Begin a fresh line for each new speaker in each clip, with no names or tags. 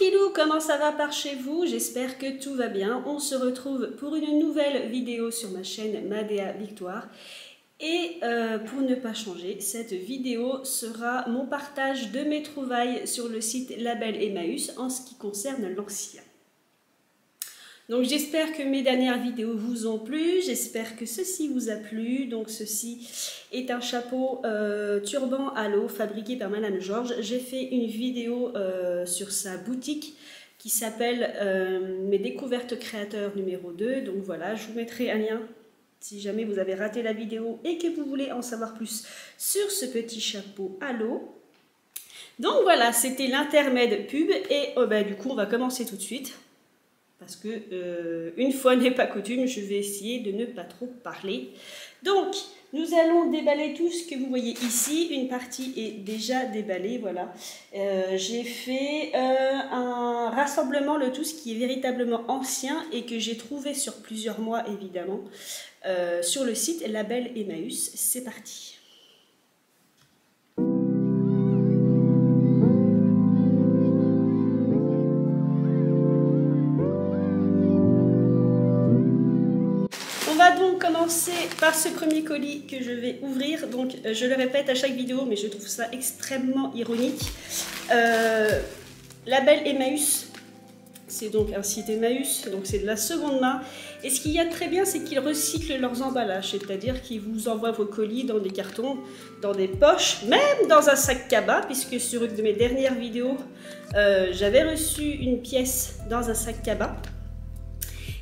Tranquillou, comment ça va par chez vous? J'espère que tout va bien. On se retrouve pour une nouvelle vidéo sur ma chaîne Madea Victoire. Et pour ne pas changer, cette vidéo sera mon partage de mes trouvailles sur le site Label Emmaüs en ce qui concerne l'ancien. Donc j'espère que mes dernières vidéos vous ont plu, j'espère que ceci vous a plu. Donc ceci est un chapeau turban à l'eau fabriqué par Madame Georges. J'ai fait une vidéo sur sa boutique qui s'appelle Mes découvertes créateurs numéro 2. Donc voilà, je vous mettrai un lien si jamais vous avez raté la vidéo et que vous voulez en savoir plus sur ce petit chapeau à l'eau. Donc voilà, c'était l'intermède pub et du coup on va commencer tout de suite. Parce que, une fois n'est pas coutume, je vais essayer de ne pas trop parler. Donc, nous allons déballer tout ce que vous voyez ici. Une partie est déjà déballée, voilà. J'ai fait un rassemblement, le tout ce qui est véritablement ancien et que j'ai trouvé sur plusieurs mois, évidemment, sur le site Label Emmaüs. C'est parti. On va donc commencer par ce premier colis que je vais ouvrir. Donc je le répète à chaque vidéo, mais je trouve ça extrêmement ironique. Label Emmaüs, c'est donc un site Emmaüs, donc c'est de la seconde main. Et ce qu'il y a de très bien, c'est qu'ils recyclent leurs emballages, c'est-à-dire qu'ils vous envoient vos colis dans des cartons, dans des poches, même dans un sac cabas, puisque sur une de mes dernières vidéos, j'avais reçu une pièce dans un sac cabas.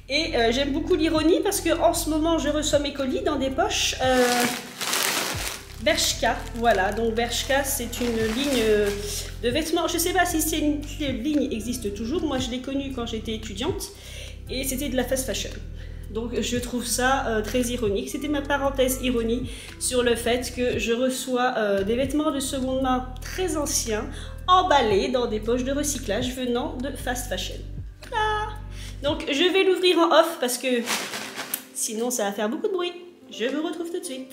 Et j'aime beaucoup l'ironie parce que en ce moment je reçois mes colis dans des poches Bershka. Voilà, donc Bershka c'est une ligne de vêtements. Je ne sais pas si cette ligne existe toujours. Moi je l'ai connue quand j'étais étudiante et c'était de la fast fashion. Donc je trouve ça très ironique. C'était ma parenthèse ironie sur le fait que je reçois des vêtements de seconde main très anciens emballés dans des poches de recyclage venant de fast fashion. Donc je vais l'ouvrir en off parce que sinon ça va faire beaucoup de bruit. Je vous retrouve tout de suite.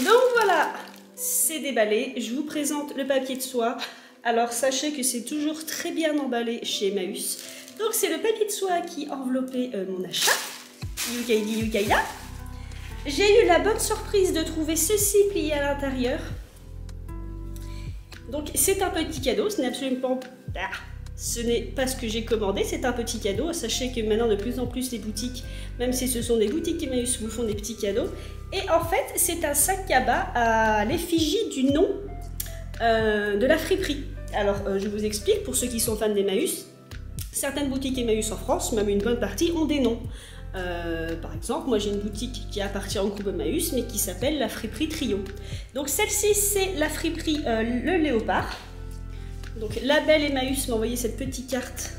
Donc voilà, c'est déballé. Je vous présente le papier de soie. Alors sachez que c'est toujours très bien emballé chez Emmaüs. Donc c'est le papier de soie qui enveloppait mon achat. Yukaidi Yukaida. J'ai eu la bonne surprise de trouver ceci plié à l'intérieur. Donc c'est un petit cadeau, ce n'est absolument pas... Ce n'est pas ce que j'ai commandé, c'est un petit cadeau. Sachez que maintenant de plus en plus les boutiques, même si ce sont des boutiques Emmaüs, vous font des petits cadeaux. Et en fait, c'est un sac cabas à l'effigie du nom de la friperie. Alors, je vous explique, pour ceux qui sont fans d'Emmaüs, certaines boutiques Emmaüs en France, même une bonne partie, ont des noms. Par exemple, moi j'ai une boutique qui appartient au groupe Emmaüs, mais qui s'appelle la friperie Trio. Donc celle-ci, c'est la friperie Le Léopard. Donc Label Emmaüs m'a envoyé cette petite carte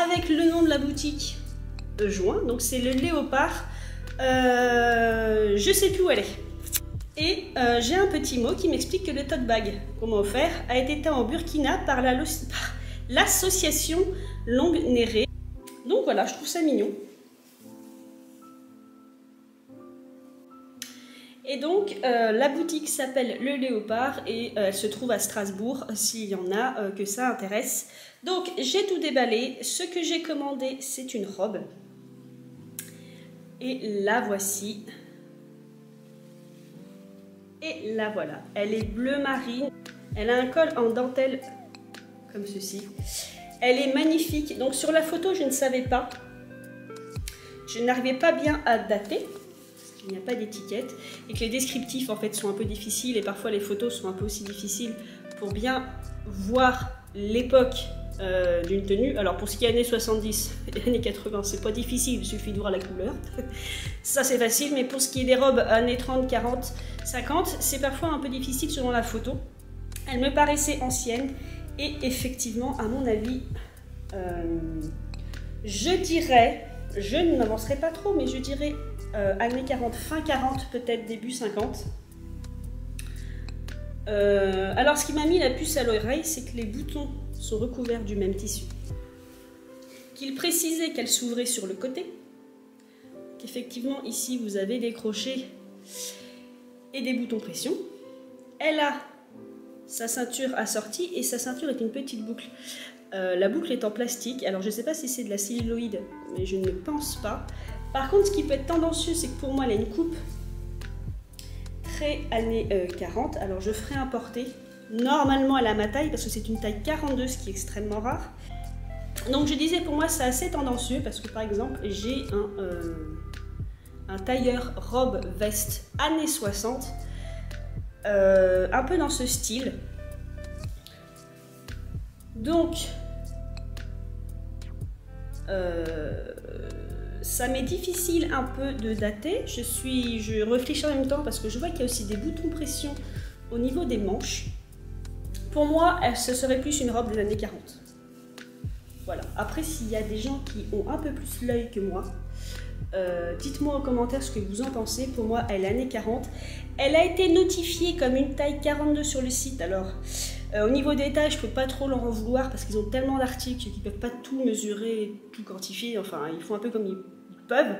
avec le nom de la boutique joint. Donc c'est le Léopard. Je sais plus où elle est. Et j'ai un petit mot qui m'explique que le tote bag qu'on m'a offert a été teint en Burkina par l'association Longue Néré. Donc voilà, je trouve ça mignon. Et donc, la boutique s'appelle Le Léopard et elle se trouve à Strasbourg, s'il y en a que ça intéresse. Donc, j'ai tout déballé. Ce que j'ai commandé, c'est une robe. Et la voici. Et la voilà. Elle est bleu marine. Elle a un col en dentelle comme ceci. Elle est magnifique. Donc, sur la photo, je ne savais pas. Je n'arrivais pas bien à dater. Il n'y a pas d'étiquette et que les descriptifs en fait sont un peu difficiles et parfois les photos sont un peu aussi difficiles pour bien voir l'époque d'une tenue. Alors pour ce qui est années 70 et années 80, c'est pas difficile, il suffit de voir la couleur. Ça c'est facile, mais pour ce qui est des robes années 30, 40, 50, c'est parfois un peu difficile selon la photo. Elle me paraissait ancienne et effectivement, à mon avis, je dirais, je ne m'avancerai pas trop, mais je dirais années 40, fin 40, peut-être début 50. Alors ce qui m'a mis la puce à l'oreille, c'est que les boutons sont recouverts du même tissu. Qu'il précisait qu'elle s'ouvrait sur le côté. Qu'effectivement ici vous avez des crochets et des boutons pression. Elle a sa ceinture assortie et sa ceinture est une petite boucle. La boucle est en plastique. Alors je ne sais pas si c'est de la celluloïde, mais je ne pense pas. Par contre, ce qui peut être tendancieux, c'est que pour moi, elle a une coupe très années 40. Alors je ferai un porté. Normalement, elle a ma taille parce que c'est une taille 42, ce qui est extrêmement rare. Donc je disais, pour moi, c'est assez tendancieux parce que par exemple, j'ai un tailleur robe veste années 60, un peu dans ce style. Donc, ça m'est difficile un peu de dater. Je réfléchis en même temps parce que je vois qu'il y a aussi des boutons pression au niveau des manches. Pour moi, ce serait plus une robe des années 40. Voilà. Après, s'il y a des gens qui ont un peu plus l'œil que moi, dites-moi en commentaire ce que vous en pensez. Pour moi, elle est années 40. Elle a été notifiée comme une taille 42 sur le site. Alors, au niveau des tailles, je ne peux pas trop leur en vouloir parce qu'ils ont tellement d'articles qu'ils ne peuvent pas tout mesurer, tout quantifier. Enfin, ils font un peu comme ils peuvent.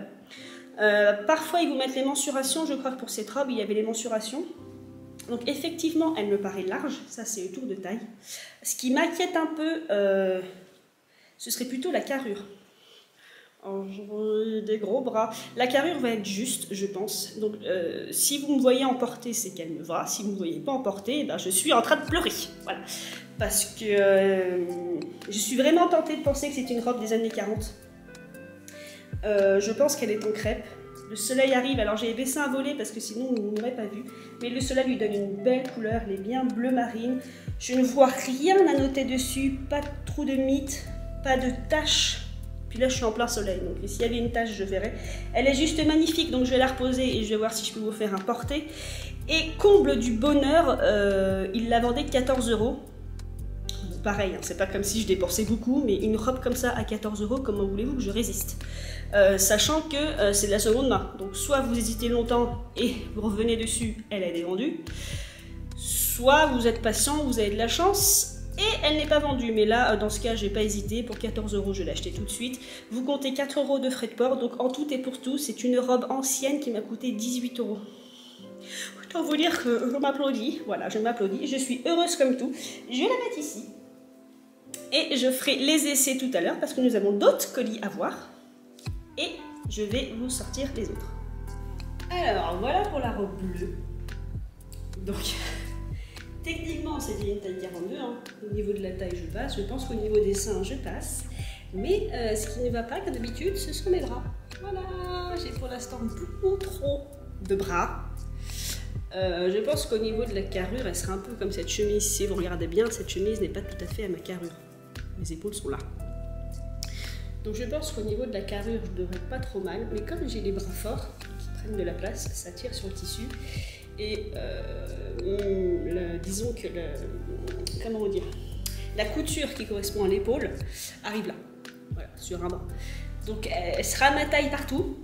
Parfois, ils vous mettent les mensurations. Je crois que pour cette robe, il y avait les mensurations. Donc, effectivement, elle me paraît large. Ça, c'est le tour de taille. Ce qui m'inquiète un peu, ce serait plutôt la carrure. Des gros bras. La carrure va être juste, je pense. Donc, si vous me voyez en portée, c'est qu'elle me va. Si vous ne me voyez pas en portée, ben, je suis en train de pleurer. Voilà. Parce que je suis vraiment tentée de penser que c'est une robe des années 40. Je pense qu'elle est en crêpe. Le soleil arrive. Alors, j'ai baissé un volet parce que sinon, vous n'aurez pas vu. Mais le soleil lui donne une belle couleur. Elle est bien bleu marine. Je ne vois rien à noter dessus. Pas de trou de mythe. Pas de taches. Puis là, je suis en plein soleil, donc s'il y avait une tache, je verrai. Elle est juste magnifique, donc je vais la reposer et je vais voir si je peux vous faire un porté. Et comble du bonheur, il la vendait 14 €. Pareil, hein, c'est pas comme si je dépensais beaucoup, mais une robe comme ça à 14 €, comment voulez-vous que je résiste? Sachant que c'est de la seconde main. Donc soit vous hésitez longtemps et vous revenez dessus, elle a été vendue. Soit vous êtes patient, vous avez de la chance. Et elle n'est pas vendue, mais là, dans ce cas, je n'ai pas hésité. Pour 14 €, je l'ai acheté tout de suite. Vous comptez 4 € de frais de port, donc en tout et pour tout, c'est une robe ancienne qui m'a coûté 18 €. Autant vous dire que je m'applaudis. Voilà, je m'applaudis. Je suis heureuse comme tout. Je vais la mettre ici. Et je ferai les essais tout à l'heure, parce que nous avons d'autres colis à voir. Et je vais vous sortir les autres. Alors, voilà pour la robe bleue. Donc... Techniquement, c'était une taille 42, hein. Au niveau de la taille, je passe. Je pense qu'au niveau des seins, je passe. Mais ce qui ne va pas, comme d'habitude, ce sont mes bras. Voilà, j'ai pour l'instant beaucoup trop de bras. Je pense qu'au niveau de la carrure, elle sera un peu comme cette chemise. Si vous regardez bien, cette chemise n'est pas tout à fait à ma carrure. Mes épaules sont là. Donc je pense qu'au niveau de la carrure, je ne devrais pas trop mal. Mais comme j'ai les bras forts, qui prennent de la place, ça tire sur le tissu. Et disons que comment dire, la couture qui correspond à l'épaule arrive là, voilà, sur un bras. Donc elle sera à ma taille partout,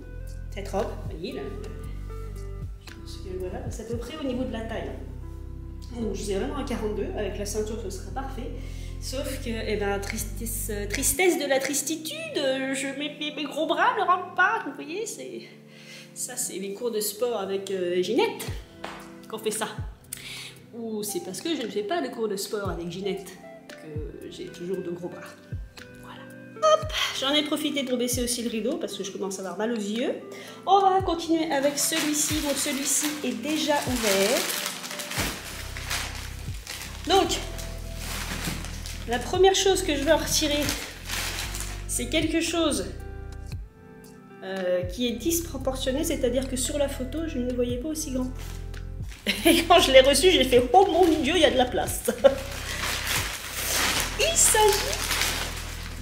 cette robe, vous voyez là. Je pense que voilà, c'est à peu près au niveau de la taille. Donc je suis vraiment à 42, avec la ceinture ce sera parfait. Sauf que, eh ben, tristesse de la tristitude, mes gros bras ne rentrent pas, vous voyez, ça c'est les cours de sport avec Ginette qu'on fait ça. Ou c'est parce que je ne fais pas de cours de sport avec Ginette que j'ai toujours de gros bras. Voilà. Hop, j'en ai profité pour baisser aussi le rideau parce que je commence à avoir mal aux yeux. On va continuer avec celui-ci. Donc celui-ci est déjà ouvert. Donc, la première chose que je veux en retirer, c'est quelque chose qui est disproportionné, c'est-à-dire que sur la photo, je ne le voyais pas aussi grand. Et quand je l'ai reçu, j'ai fait « Oh mon Dieu, il y a de la place !» Il s'agit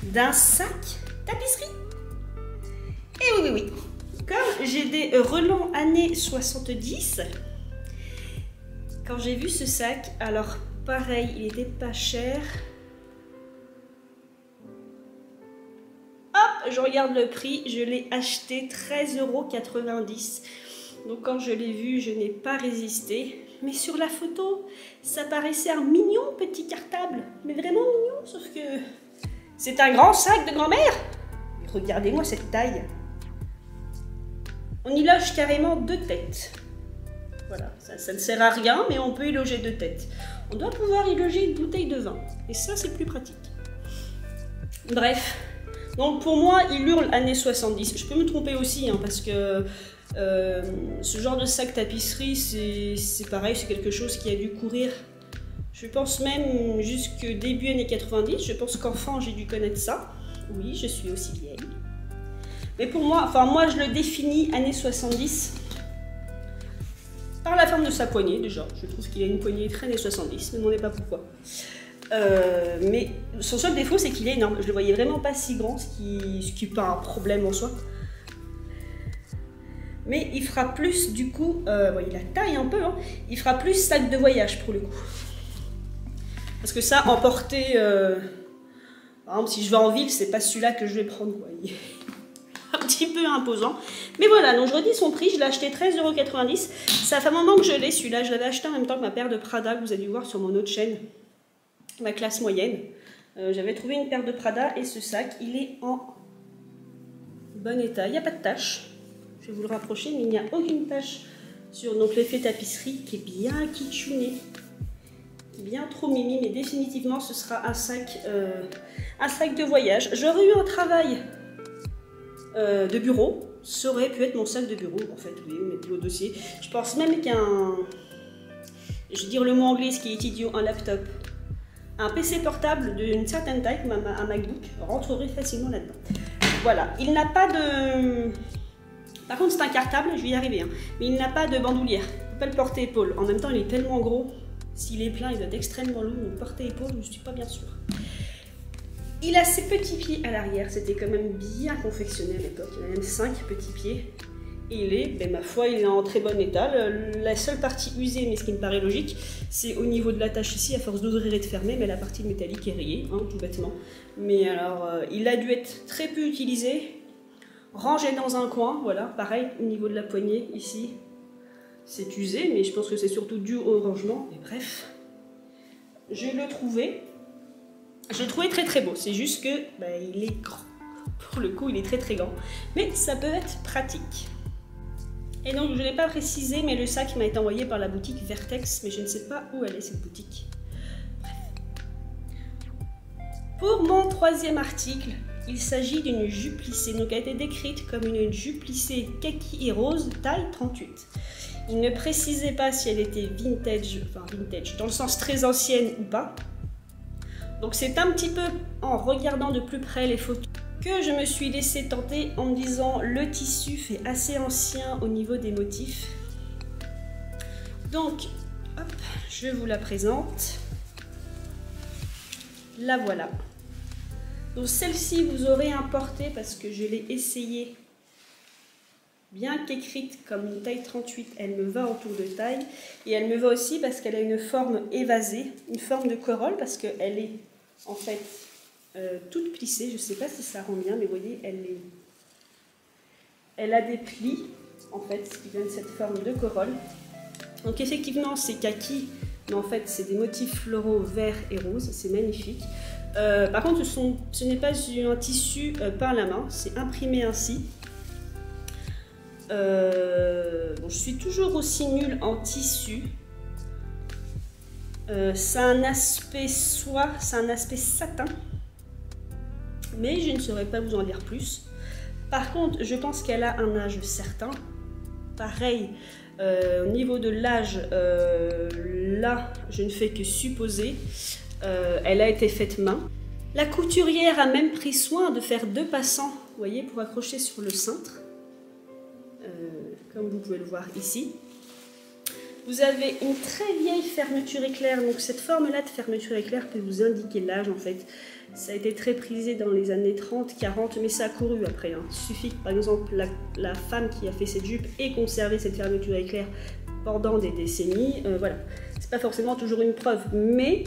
d'un sac tapisserie. Et oui. Comme j'ai des relents années 70, quand j'ai vu ce sac, alors pareil, il était pas cher. Hop, je regarde le prix, je l'ai acheté 13,90 €. Donc quand je l'ai vu, je n'ai pas résisté. Mais sur la photo, ça paraissait un mignon petit cartable. Mais vraiment mignon, sauf que c'est un grand sac de grand-mère. Regardez-moi cette taille. On y loge carrément 2 têtes. Voilà, ça ne sert à rien, mais on peut y loger 2 têtes. On doit pouvoir y loger une bouteille de vin. Et ça, c'est plus pratique. Bref, donc pour moi, il hurle années 70. Je peux me tromper aussi, hein, parce que ce genre de sac tapisserie, c'est pareil, c'est quelque chose qui a dû courir. Je pense même jusqu'au début années 90. Je pense qu'enfant, j'ai dû connaître ça. Oui, je suis aussi vieille. Mais pour moi, enfin moi, je le définis années 70 par la forme de sa poignée, déjà. Je trouve qu'il a une poignée très années 70, ne me demandez pas pourquoi. Mais son seul défaut, c'est qu'il est énorme. Je le voyais vraiment pas si grand, ce qui n'est pas un problème en soi. Mais il fera plus, du coup, bon, il a taille un peu, hein, il fera plus sac de voyage pour le coup. Parce que ça, emporter, par exemple, si je vais en ville, c'est pas celui-là que je vais prendre, quoi. Il est un petit peu imposant. Mais voilà, donc je redis son prix, je l'ai acheté 13,90 €. Ça fait un moment que je l'ai, celui-là. Je l'avais acheté en même temps que ma paire de Prada, que vous avez dû voir sur mon autre chaîne, ma classe moyenne. J'avais trouvé une paire de Prada et ce sac, il est en bon état. Il n'y a pas de tache. Je vais vous le rapprocher, mais il n'y a aucune tache sur l'effet tapisserie qui est bien kitschouné. Bien trop mimi, mais définitivement ce sera un sac de voyage. J'aurais eu un travail de bureau, ça aurait pu être mon sac de bureau en fait, oui, mettre au dossier. Je pense même qu'un, je vais dire le mot anglais, ce qui est idiot, un laptop, un PC portable d'une certaine taille, comme un MacBook, rentrerait facilement là-dedans. Voilà, il n'a pas de... Par contre c'est un cartable, je vais y arriver, hein. Mais il n'a pas de bandoulière, il ne peut pas le porter-épaule. En même temps il est tellement gros, s'il est plein il doit être extrêmement lourd, donc porter-épaule je ne suis pas bien sûre. Il a ses petits pieds à l'arrière, c'était quand même bien confectionné à l'époque, il a même 5 petits pieds. Et il est, ben, ma foi, il est en très bon état. La seule partie usée, mais ce qui me paraît logique, c'est au niveau de l'attache ici, à force d'ouvrir et de fermer, mais la partie métallique est rayée, hein, tout bêtement. Mais alors, il a dû être très peu utilisé, rangé dans un coin, voilà, pareil, au niveau de la poignée, ici, c'est usé, mais je pense que c'est surtout dû au rangement, et bref. Je le trouvais très très beau, c'est juste que, ben, il est grand. Pour le coup, il est très très grand, mais ça peut être pratique. Et donc, je ne l'ai pas précisé, mais le sac m'a été envoyé par la boutique Vertex, mais je ne sais pas où elle est cette boutique. Bref. Pour mon troisième article, il s'agit d'une jupe plissée, donc elle a été décrite comme une jupe plissée kaki et rose, taille 38. Il ne précisait pas si elle était vintage, enfin vintage, dans le sens très ancienne ou pas. Donc c'est un petit peu en regardant de plus près les photos que je me suis laissée tenter en me disant le tissu fait assez ancien au niveau des motifs. Donc, hop, je vous la présente. La voilà. Donc celle-ci, vous aurez un porté parce que je l'ai essayée. Bien qu'écrite comme une taille 38, elle me va en tour de taille. Et elle me va aussi parce qu'elle a une forme évasée, une forme de corolle, parce qu'elle est en fait toute plissée. Je ne sais pas si ça rend bien, mais vous voyez, elle a des plis, en fait, qui donnent cette forme de corolle. Donc effectivement, c'est kaki, mais en fait, c'est des motifs floraux verts et roses. C'est magnifique. Par contre, ce n'est pas un tissu peint à la main, c'est imprimé ainsi. Bon, je suis toujours aussi nulle en tissu. Ça a un aspect soie, c'est un aspect satin, mais je ne saurais pas vous en dire plus. Par contre, je pense qu'elle a un âge certain. Pareil, au niveau de l'âge, là, je ne fais que supposer. Elle a été faite main. La couturière a même pris soin de faire 2 passants, vous voyez, pour accrocher sur le cintre. Comme vous pouvez le voir ici. Vous avez une très vieille fermeture éclair, donc cette forme-là de fermeture éclair peut vous indiquer l'âge en fait. Ça a été très prisé dans les années 30, 40, mais ça a couru après. Hein. Il suffit que par exemple la femme qui a fait cette jupe ait conservé cette fermeture éclair pendant des décennies. Voilà, c'est pas forcément toujours une preuve, mais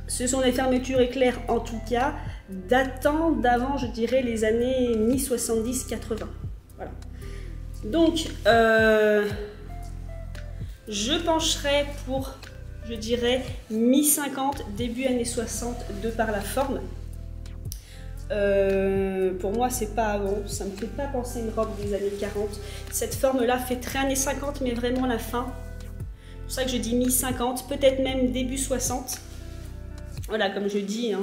ce sont des fermetures éclair en tout cas datant d'avant, je dirais, les années mi-70-80. Voilà. Donc, je pencherai pour, je dirais, mi-50, début années 60, de par la forme. Pour moi, c'est pas avant, ça me fait pas penser à une robe des années 40. Cette forme-là fait très années 50, mais vraiment la fin. C'est pour ça que je dis mi-50, peut-être même début 60. Voilà, comme je dis, hein,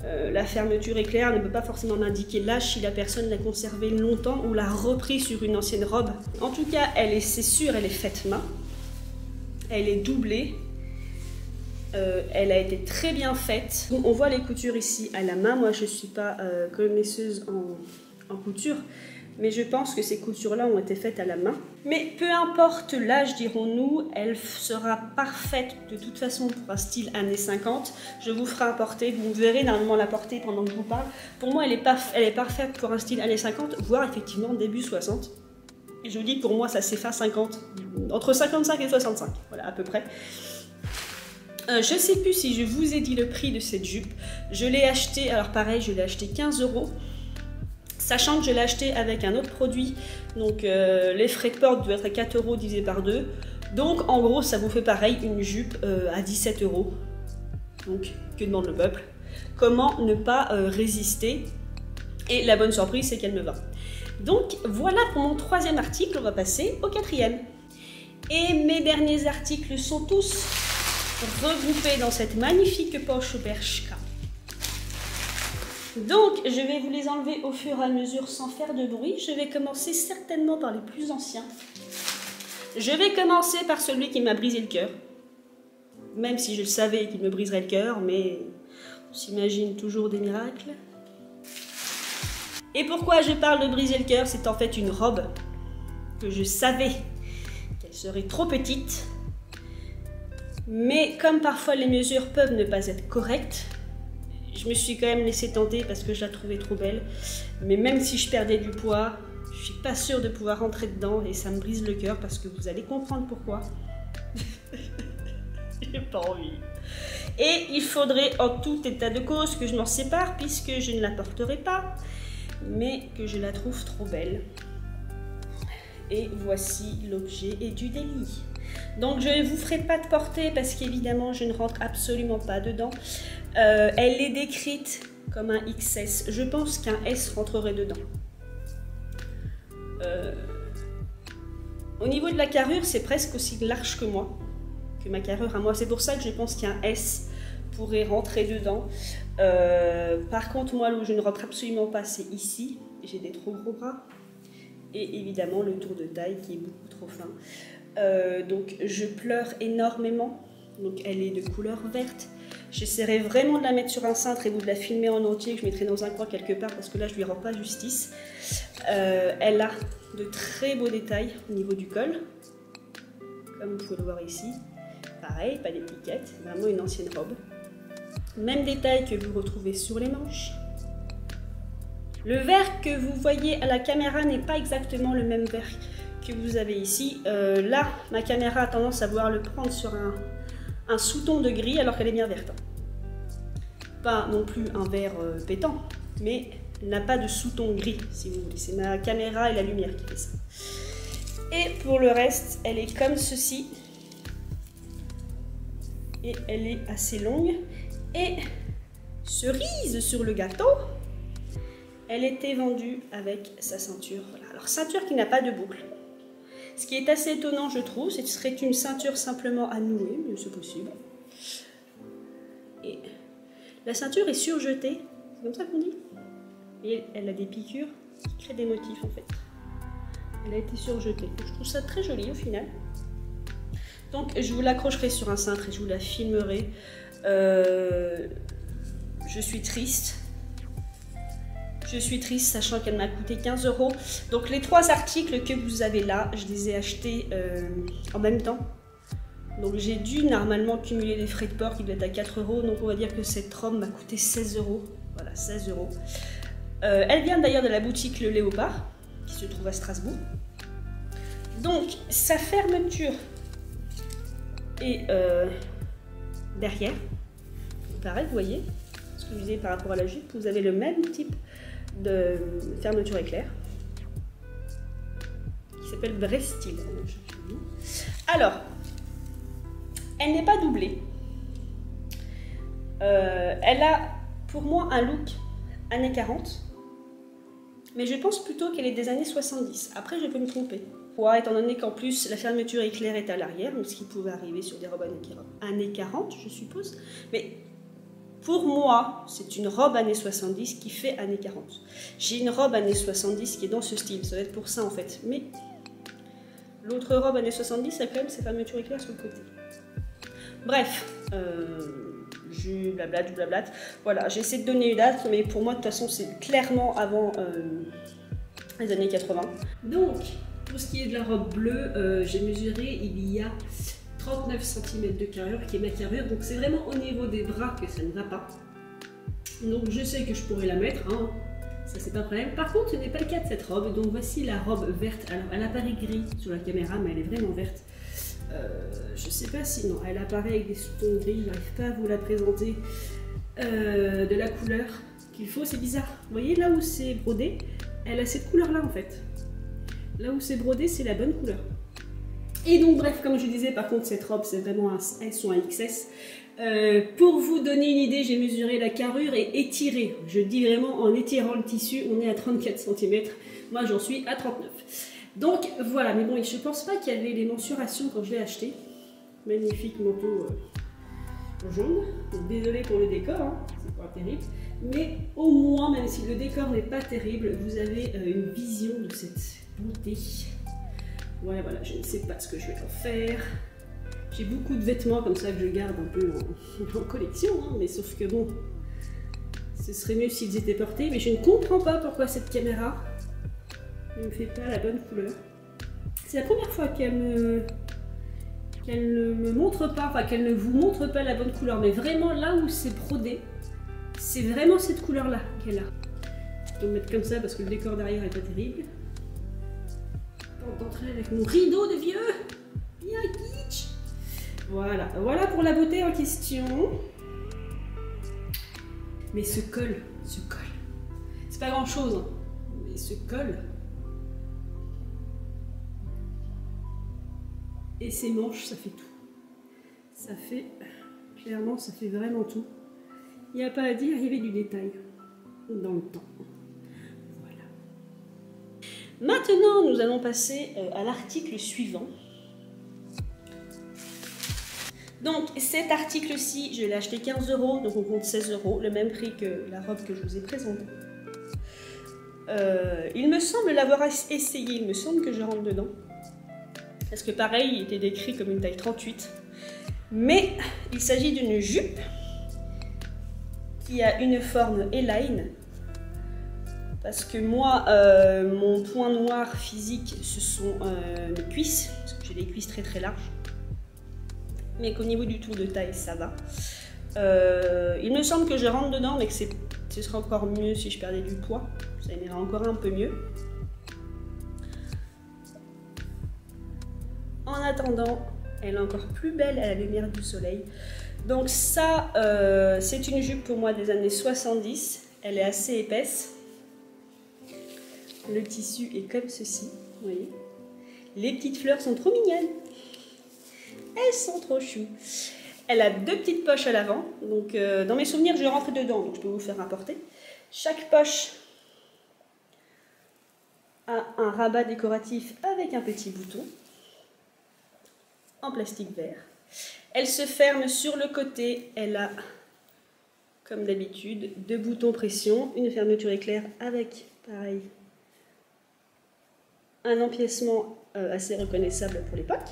La fermeture éclair ne peut pas forcément m'indiquer l'âge si la personne l'a conservée longtemps ou l'a repris sur une ancienne robe. En tout cas, c'est sûr, elle est faite main. Elle est doublée. Elle a été très bien faite. On voit les coutures ici à la main. Moi, je ne suis pas connaisseuse en couture, mais je pense que ces coutures-là ont été faites à la main. Mais peu importe l'âge, dirons-nous, elle sera parfaite de toute façon pour un style années 50. Je vous ferai un porté, vous verrez normalement la portée pendant que je vous parle. Pour moi, elle est parfaite pour un style années 50, voire effectivement début 60. Et je vous dis, pour moi, ça c'est fin 50, entre 55 et 65, voilà à peu près. Je ne sais plus si je vous ai dit le prix de cette jupe. Je l'ai acheté, alors pareil, je l'ai acheté 15 €. Sachant que je l'ai acheté avec un autre produit, donc les frais de port doivent être à 4 € divisé par 2. Donc en gros, ça vous fait pareil, une jupe à 17 €. Donc, que demande le peuple? Comment ne pas résister? Et la bonne surprise, c'est qu'elle me va. Donc voilà pour mon troisième article, on va passer au quatrième. Et mes derniers articles sont tous regroupés dans cette magnifique poche Bershka. Donc, je vais vous les enlever au fur et à mesure sans faire de bruit. Je vais commencer certainement par les plus anciens. Je vais commencer par celui qui m'a brisé le cœur. Même si je le savais qu'il me briserait le cœur, mais on s'imagine toujours des miracles. Et pourquoi je parle de briser le cœur? C'est en fait une robe que je savais qu'elle serait trop petite. Mais comme parfois les mesures peuvent ne pas être correctes, je me suis quand même laissée tenter parce que je la trouvais trop belle. Mais même si je perdais du poids, je suis pas sûre de pouvoir rentrer dedans et ça me brise le cœur parce que vous allez comprendre pourquoi. J'ai pas envie. Et il faudrait en tout état de cause que je m'en sépare puisque je ne la porterai pas, mais que je la trouve trop belle. Et voici l'objet et du délit. Donc je ne vous ferai pas de portée parce qu'évidemment je ne rentre absolument pas dedans. Elle est décrite comme un XS. Je pense qu'un S rentrerait dedans. Au niveau de la carrure, c'est presque aussi large que moi, que ma carrure à moi. C'est pour ça que je pense qu'un S pourrait rentrer dedans. Par contre, moi, là où je ne rentre absolument pas, c'est ici. J'ai des trop gros bras. Et évidemment, le tour de taille qui est beaucoup trop fin. Donc, je pleure énormément. Donc, elle est de couleur verte. J'essaierai vraiment de la mettre sur un cintre et vous de la filmer en entier, que je mettrai dans un coin quelque part parce que là, je lui rends pas justice. Elle a de très beaux détails au niveau du col. Comme vous pouvez le voir ici. Pareil, pas d'étiquette. Vraiment une ancienne robe. Même détail que vous retrouvez sur les manches. Le vert que vous voyez à la caméra n'est pas exactement le même vert que vous avez ici. Là, ma caméra a tendance à vouloir le prendre sur un sous-ton de gris alors qu'elle est bien verte. Pas non plus un vert pétant, mais elle n'a pas de sous-ton gris, si vous voulez. C'est ma caméra et la lumière qui fait ça. Et pour le reste, elle est comme ceci. Et elle est assez longue. Et cerise sur le gâteau, elle était vendue avec sa ceinture. Voilà. Alors, ceinture qui n'a pas de boucle. Ce qui est assez étonnant, je trouve, c'est que ce serait une ceinture simplement à nouer, mais c'est possible. Et la ceinture est surjetée, c'est comme ça qu'on dit. Et elle a des piqûres qui créent des motifs en fait. Elle a été surjetée. Je trouve ça très joli au final. Donc je vous l'accrocherai sur un cintre et je vous la filmerai. Je suis triste. Je suis triste sachant qu'elle m'a coûté 15 €. Donc les 3 articles que vous avez là, je les ai achetés en même temps. Donc j'ai dû normalement cumuler les frais de port qui doivent être à 4 €. Donc on va dire que cette robe m'a coûté 16 €. Voilà, 16 €. Elle vient d'ailleurs de la boutique Le Léopard, qui se trouve à Strasbourg. Donc sa fermeture est derrière. Pareil, vous voyez ce que je disais par rapport à la jupe, vous avez le même type de fermeture éclair qui s'appelle Brestil. Alors, elle n'est pas doublée. Elle a pour moi un look années 40, mais je pense plutôt qu'elle est des années 70. Après, je peux me tromper. Ouais, étant donné qu'en plus la fermeture éclair est à l'arrière, ce qui pouvait arriver sur des robes années 40, je suppose. Mais Pour moi, c'est une robe années 70 qui fait années 40. J'ai une robe années 70 qui est dans ce style, ça va être pour ça en fait. Mais l'autre robe années 70 a quand même ses fermetures éclairs sur le côté. Bref, je blablate. Voilà, j'essaie de donner une date, mais pour moi de toute façon c'est clairement avant les années 80. Donc, pour ce qui est de la robe bleue, j'ai mesuré, il y a 39 cm de carrure qui est ma carrure, donc c'est vraiment au niveau des bras que ça ne va pas. Donc je sais que je pourrais la mettre, hein. Ça c'est pas problème. Par contre ce n'est pas le cas de cette robe, donc voici la robe verte. Alors elle apparaît gris sur la caméra, mais elle est vraiment verte. Je sais pas si, non, elle apparaît avec des sous-tons gris, j'arrive pas à vous la présenter de la couleur qu'il faut, c'est bizarre. Vous voyez là où c'est brodé, elle a cette couleur là en fait. Là où c'est brodé, c'est la bonne couleur. Et donc bref, comme je disais, par contre cette robe c'est vraiment un S ou un XS. Pour vous donner une idée, j'ai mesuré la carrure et étiré. Je dis vraiment en étirant le tissu, on est à 34 cm. Moi j'en suis à 39. Donc voilà, mais bon, je pense pas qu'il y avait les mensurations quand je l'ai acheté. Magnifique manteau jaune. Donc, désolé pour le décor, hein, c'est pas terrible. Mais au moins, même si le décor n'est pas terrible, vous avez une vision de cette beauté. Voilà, je ne sais pas ce que je vais en faire. J'ai beaucoup de vêtements comme ça que je garde un peu en collection, hein, mais sauf que bon, ce serait mieux s'ils étaient portés. Mais je ne comprends pas pourquoi cette caméra ne me fait pas la bonne couleur. C'est la première fois qu'elle ne me montre pas, enfin qu'elle ne vous montre pas la bonne couleur, mais vraiment là où c'est brodé, c'est vraiment cette couleur-là qu'elle a. Je vais me mettre comme ça parce que le décor derrière est pas terrible. D'entrer avec mon rideau de vieux, bien kitsch. Voilà pour la beauté en question. Mais ce col, c'est pas grand chose, hein. Mais ce col et ses manches, ça fait tout. Ça fait, clairement, ça fait vraiment tout. Il n'y a pas à dire, il y avait du détail dans le temps. Maintenant, nous allons passer à l'article suivant. Donc, cet article-ci, je l'ai acheté 15 €, donc on compte 16 €, le même prix que la robe que je vous ai présentée. Il me semble l'avoir essayé, il me semble que je rentre dedans. Parce que pareil, il était décrit comme une taille 38. Mais il s'agit d'une jupe qui a une forme A-line. Parce que moi, mon point noir physique, ce sont mes cuisses, parce que j'ai des cuisses très très larges. Mais qu'au niveau du tour de taille, ça va. Il me semble que je rentre dedans, mais que ce serait encore mieux si je perdais du poids. Ça irait encore un peu mieux. En attendant, elle est encore plus belle à la lumière du soleil. Donc ça, c'est une jupe pour moi des années 70. Elle est assez épaisse. Le tissu est comme ceci, vous voyez. Les petites fleurs sont trop mignonnes. Elles sont trop chou. Elle a deux petites poches à l'avant. Donc, dans mes souvenirs, je rentre dedans, donc je peux vous faire rapporter. Chaque poche a un rabat décoratif avec un petit bouton en plastique vert. Elle se ferme sur le côté. Elle a, comme d'habitude, deux boutons pression, une fermeture éclair avec, pareil, un empiècement assez reconnaissable pour l'époque.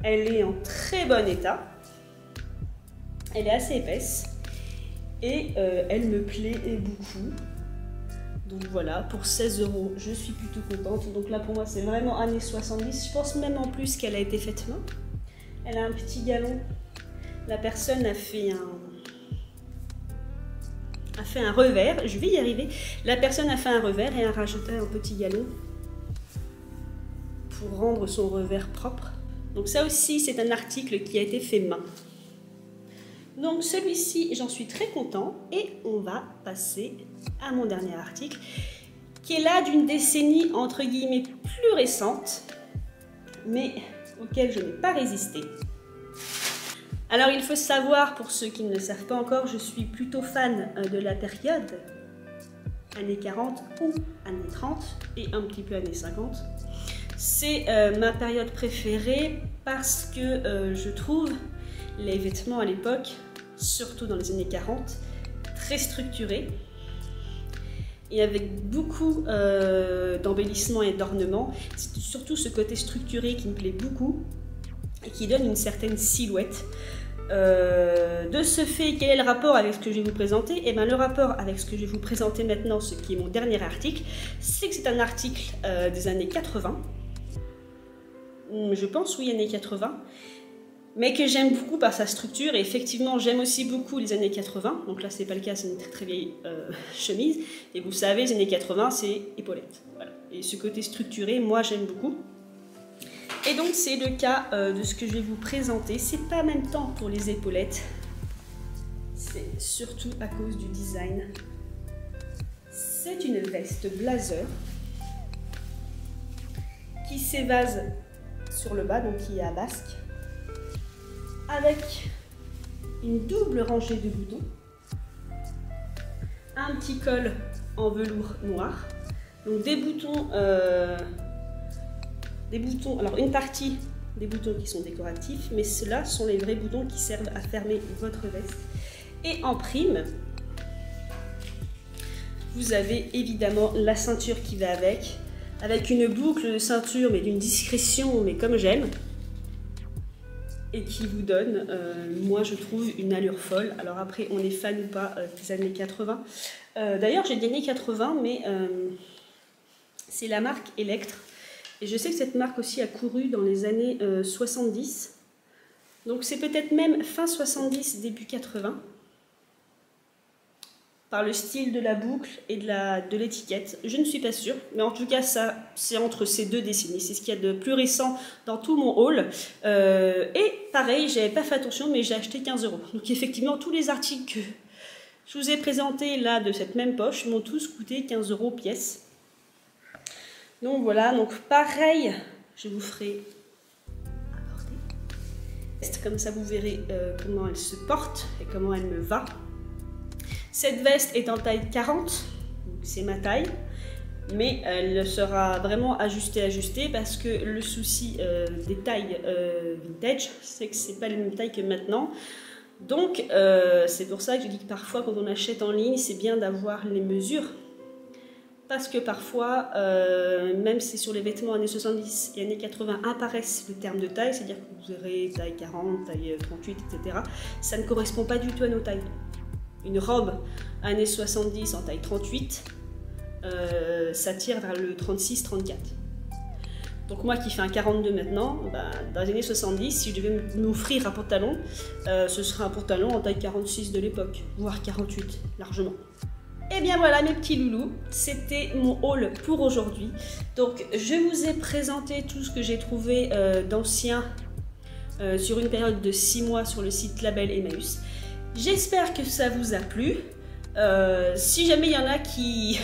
Elle est en très bon état. Elle est assez épaisse. Et elle me plaît beaucoup. Donc voilà, pour 16 €, je suis plutôt contente. Donc là pour moi c'est vraiment années 70. Je pense même en plus qu'elle a été faite main. Elle a un petit galon. La personne a fait un revers. Je vais y arriver. La personne a fait un revers et a rajouté un petit galon pour rendre son revers propre. Donc ça aussi, c'est un article qui a été fait main. Donc celui-ci, j'en suis très content. Et on va passer à mon dernier article, qui est là d'une décennie entre guillemets plus récente, mais auquel je n'ai pas résisté. Alors il faut savoir, pour ceux qui ne le savent pas encore, je suis plutôt fan de la période années 40 ou années 30 et un petit peu années 50. C'est ma période préférée parce que je trouve les vêtements à l'époque surtout dans les années 40, très structuré et avec beaucoup d'embellissements et d'ornements. C'est surtout ce côté structuré qui me plaît beaucoup et qui donne une certaine silhouette. De ce fait, quel est le rapport avec ce que je vais vous présenter? Et bien, le rapport avec ce que je vais vous présenter maintenant, ce qui est mon dernier article, c'est que c'est un article des années 80. Je pense, oui, années 80. Mais que j'aime beaucoup par sa structure. Et effectivement, j'aime aussi beaucoup les années 80. Donc là, c'est pas le cas, c'est une très très vieille chemise. Et vous savez, les années 80, c'est épaulettes. Voilà. Et ce côté structuré, moi, j'aime beaucoup. Et donc c'est le cas de ce que je vais vous présenter. C'est pas en même temps pour les épaulettes, c'est surtout à cause du design. C'est une veste blazer qui s'évase sur le bas, donc qui est à basque, avec une double rangée de boutons, un petit col en velours noir, donc des boutons. Alors une partie des boutons qui sont décoratifs, mais ceux-là sont les vrais boutons qui servent à fermer votre veste. Et en prime, vous avez évidemment la ceinture qui va avec une boucle de ceinture, mais d'une discrétion, mais comme j'aime, et qui vous donne, moi je trouve, une allure folle. Alors après, on est fan ou pas des années 80. D'ailleurs, j'ai dit années 80, mais c'est la marque Electre. Et je sais que cette marque aussi a couru dans les années 70. Donc c'est peut-être même fin 70, début 80. Par le style de la boucle et de l'étiquette. Je ne suis pas sûre. Mais en tout cas, ça, c'est entre ces deux décennies. C'est ce qu'il y a de plus récent dans tout mon haul. Et pareil, j'avais pas fait attention, mais j'ai acheté 15 €. Donc effectivement, tous les articles que je vous ai présentés là de cette même poche m'ont tous coûté 15 € pièce. Donc voilà, donc pareil, je vous ferai apporter. Comme ça, vous verrez comment elle se porte et comment elle me va. Cette veste est en taille 40, c'est ma taille, mais elle sera vraiment ajustée parce que le souci des tailles vintage, c'est que c'est pas les mêmes tailles que maintenant. Donc c'est pour ça que je dis que parfois quand on achète en ligne, c'est bien d'avoir les mesures. Parce que parfois, même si sur les vêtements années 70 et années 80 apparaissent le terme de taille, c'est-à-dire que vous verrez taille 40, taille 38, etc., ça ne correspond pas du tout à nos tailles. Une robe années 70 en taille 38, ça tire vers le 36-34. Donc moi qui fais un 42 maintenant, dans les années 70, si je devais m'offrir un pantalon, ce serait un pantalon en taille 46 de l'époque, voire 48, largement. Et bien voilà mes petits loulous, c'était mon haul pour aujourd'hui. Donc je vous ai présenté tout ce que j'ai trouvé d'ancien sur une période de 6 mois sur le site Label Emmaüs. J'espère que ça vous a plu. Si jamais il y en a qui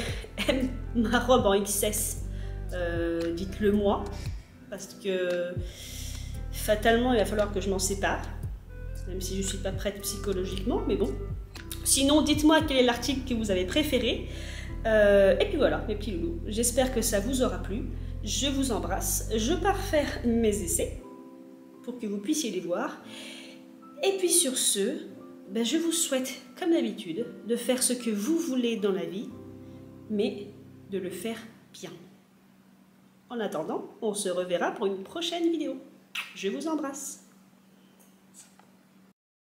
aiment ma robe en XS, dites-le moi. Parce que fatalement il va falloir que je m'en sépare. Même si je ne suis pas prête psychologiquement, mais bon. Sinon, dites-moi quel est l'article que vous avez préféré. Et puis voilà, mes petits loulous. J'espère que ça vous aura plu. Je vous embrasse. Je pars faire mes essais pour que vous puissiez les voir. Et puis sur ce, je vous souhaite, comme d'habitude, de faire ce que vous voulez dans la vie, mais de le faire bien. En attendant, on se reverra pour une prochaine vidéo. Je vous embrasse.